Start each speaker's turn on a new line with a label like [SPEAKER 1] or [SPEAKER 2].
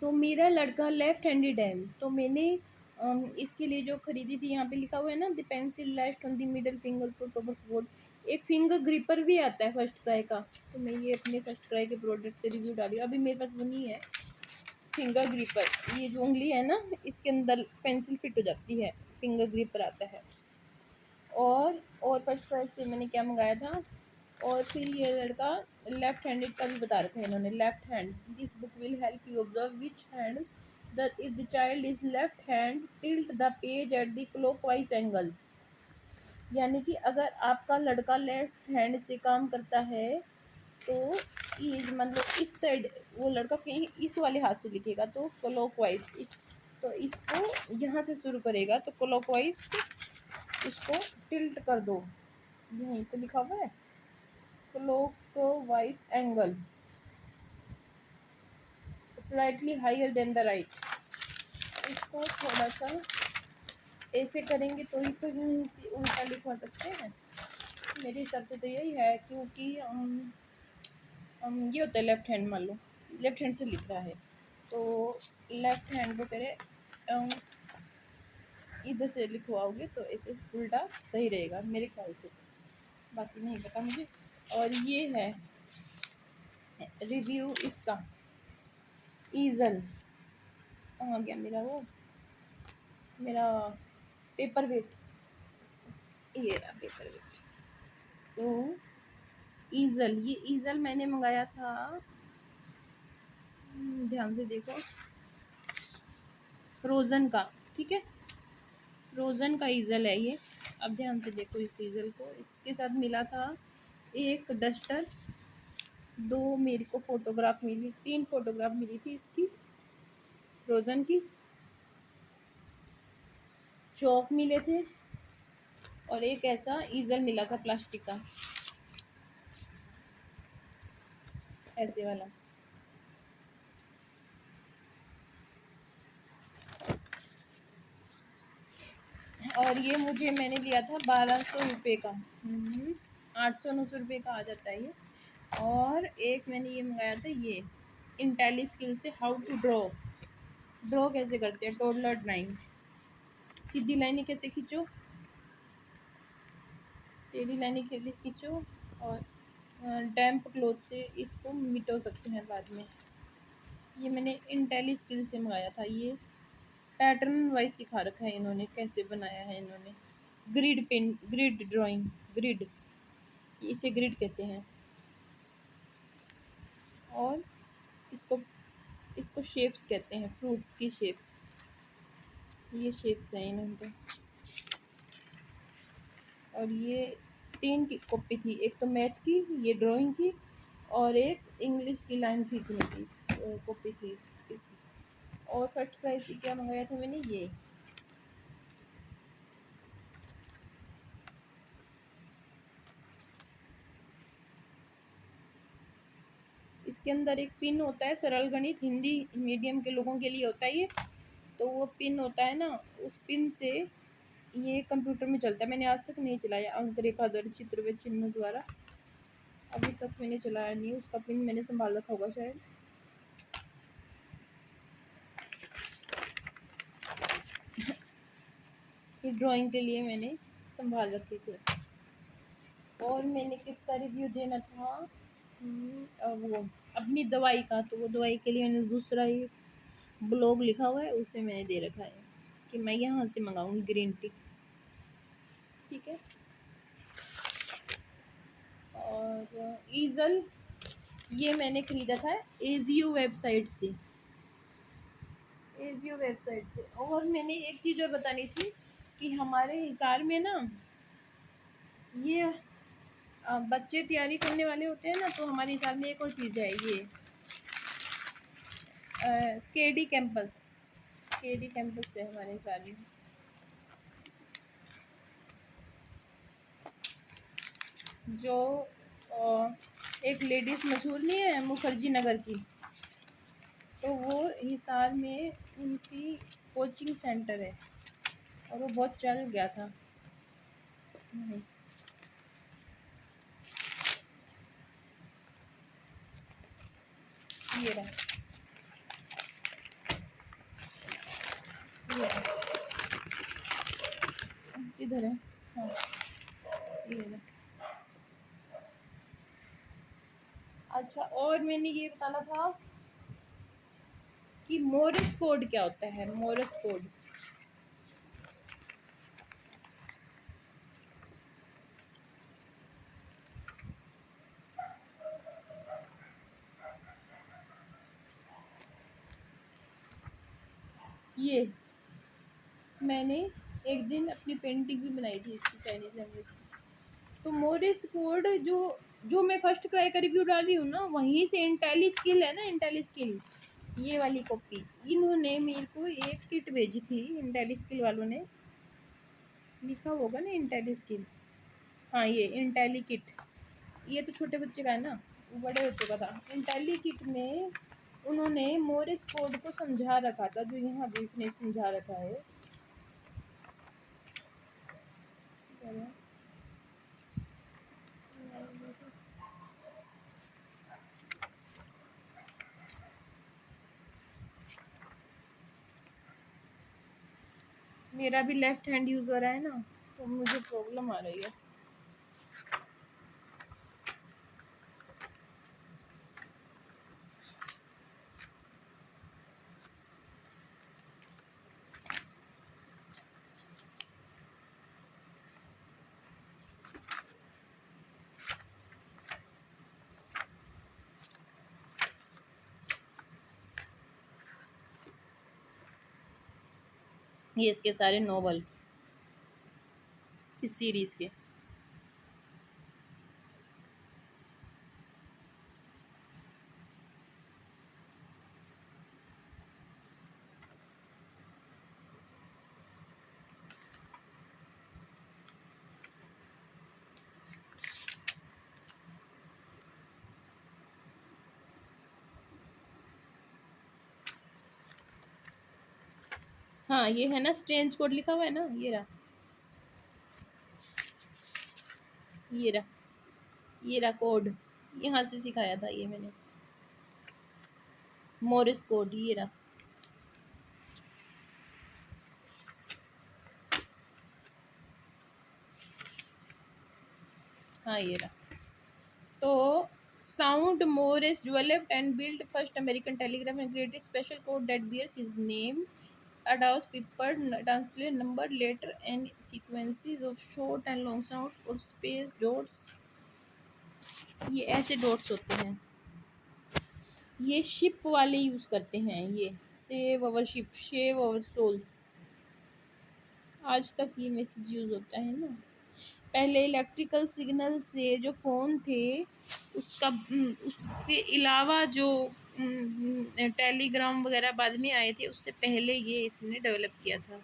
[SPEAKER 1] सो मेरा लड़का left handed है, तो मैंने इसके लिए जो खरीदी थी, यहाँ पे लिखा हुआ है ना, the pencil rest on the middle finger for proper support. एक फिंगर ग्रिपर भी आता है फर्स्ट क्राई का, तो मैं ये अपने फर्स्ट क्राई के प्रोडक्ट के रिव्यू डाली। अभी मेरे पास वो नहीं है फिंगर ग्रिपर, ये जो उंगली है ना, इसके अंदर पेंसिल फिट हो जाती है, फिंगर ग्रिपर आता है। और फर्स्ट प्राइस से मैंने क्या मंगाया था। और फिर ये लड़का लेफ्ट हैंडेड का भी बता रखा है इन्होंने, left hand, this book will help you observe which hand the if the child is left hand tilt the page at the clockwise angle. यानी कि अगर आपका लड़का लेफ्ट हैंड से काम करता है तो इज मतलब इस साइड, वो लड़का कहीं इस वाले हाथ से लिखेगा तो क्लॉकवाइज, तो इसको यहाँ से शुरू करेगा तो क्लॉकवाइज इसको टिल्ट कर दो, यहीं तो लिखा हुआ है clockwise angle slightly higher than the right. इसको थोड़ा सा ऐसे करेंगे तो ही तो यहीं से उल्टा लिखवा सकते हैं, मेरे हिसाब से तो यही है, क्योंकि ये होता है लेफ्ट हैंड, मान लो लेफ्ट हैंड से लिख रहा है तो लेफ्ट हैंड को करे इधर से लिखवाओगे तो ऐसे उल्टा सही रहेगा मेरे ख्याल से, बाकी नहीं पता मुझे। और ये है रिव्यू इसका, ईजल कहाँ गया मेरा, वो मेरा पेपर वेट, ये रहा पेपर वेट। तो ईजल, ये ईजल मैंने मंगाया था, ध्यान से देखो, फ्रोज़न का, ठीक है, फ्रोज़न का ईजल है ये। अब ध्यान से देखो इस ईजल को, इसके साथ मिला था एक डस्टर, दो मेरे को फोटोग्राफ मिली, 3 फोटोग्राफ मिली थी इसकी फ्रोज़न की, चौक मिले थे और एक ऐसा ईजल मिला था प्लास्टिक का, ऐसे वाला। और ये मुझे मैंने लिया था 1200 रुपये का, 800-900 रुपये का आ जाता है ये। और एक मैंने ये मंगाया था, ये इंटेली स्किल से हाउ टू ड्रॉ कैसे करते हैं, टोडलर ड्राइंग, सीधी लाइनें कैसे खींचो, टेढ़ी लाइनें कैसे खींचो, और डैम्प क्लॉथ से इसको मिटो सकते हैं बाद में। ये मैंने इंटेली स्किल से मंगाया था, ये पैटर्न वाइज सिखा रखा है इन्होंने, कैसे बनाया है इन्होंने, grid pen, grid drawing, grid, इसे ग्रिड कहते हैं। और इसको इसको शेप्स कहते हैं, फ्रूट्स की शेप, ये शेप्स हैं इन्होंने। और ये 3 की कॉपी थी, एक तो मैथ की, ये ड्राइंग की, और एक इंग्लिश की लाइन खींचने की कॉपी थी इसकी। और फर्स्ट प्राइस की क्या मंगाया था मैंने, ये इसके अंदर एक पिन होता है, सरल गणित हिंदी मीडियम के लोगों के लिए होता है ये, तो वो पिन होता है ना, उस पिन से ये कंप्यूटर में चलता है। मैंने आज तक नहीं चलाया अंक रेखा द्वारा, चित्र व चिन्ह द्वारा अभी तक मैंने चलाया नहीं, उसका पिन मैंने संभाल रखा होगा शायद। इस ड्राइंग के लिए मैंने संभाल रखे थे। और मैंने किसका रिव्यू देना था, वो अपनी दवाई का, तो वो दवाई के लिए मैंने दूसरा ही ब्लॉग लिखा हुआ है, उसे मैंने दे रखा है कि मैं यहाँ से मंगाऊंगी ग्रीन टी, ठीक है। और ईजल ये मैंने ख़रीदा था एजियो वेबसाइट से, एजियो वेबसाइट से। और मैंने एक चीज़ और बतानी थी कि हमारे हिसार में ना, ये बच्चे तैयारी करने वाले होते हैं ना, तो हमारे हिसाब में एक और चीज़ है, ये केडी कैंपस, केडी कैंपस है हमारे हिसाब में, जो एक लेडीज़ मशहूर नहीं है मुखर्जी नगर की, तो वो हिसार में उनकी कोचिंग सेंटर है और वो बहुत चल गया था। ये रहा, किधर है? हाँ, ये है। अच्छा, और मैंने ये बताना था कि मोरिस कोड क्या होता है? मोरिस कोड ये मैंने एक दिन अपनी पेंटिंग भी बनाई थी इसकी, चाइनीज लैंग्वेज की। तो मोरिस कोड जो जो मैं फर्स्ट क्राई का रिव्यू डाल रही हूँ ना, वहीं से इंटेली स्किल है ना, इंटेली स्किल, ये वाली कॉपी इन्होंने मेरे को एक किट भेजी थी, इंटेली स्किल वालों ने। लिखा होगा ना इंटेली स्किल, हाँ ये इंटेली किट। ये तो छोटे बच्चे का है ना, वो बड़े बच्चों का था। इंटेली किट में उन्होंने मोरिस कोड को समझा रखा था, जो यहाँ भी इसने समझा रखा है। मेरा भी लेफ्ट हैंड यूज हो रहा है ना, तो मुझे प्रॉब्लम आ रही है। ये इसके सारे नॉवल इस सीरीज के। हाँ ये है ना, स्ट्रेंज कोड लिखा हुआ है ना, ये रहा, ये रहा, ये रहा कोड। यहाँ से सिखाया था ये मैंने, मोरिस कोड, ये रहा। हाँ ये रहा। तो sound Morris developed and built first American telegraph and created special code that bears his name, allows people translate number, letter and sequences of short and long sounds और space dots। ये ऐसे dots होते हैं, ये ship वाले use करते हैं, ये save our ship, save our souls, आज तक ये मैसेज यूज होता है ना। पहले इलेक्ट्रिकल सिग्नल से जो फ़ोन थे, उसका उसके अलावा जो टेलीग्राम वगैरह बाद में आए थे, उससे पहले ये इसने डेवलप किया था।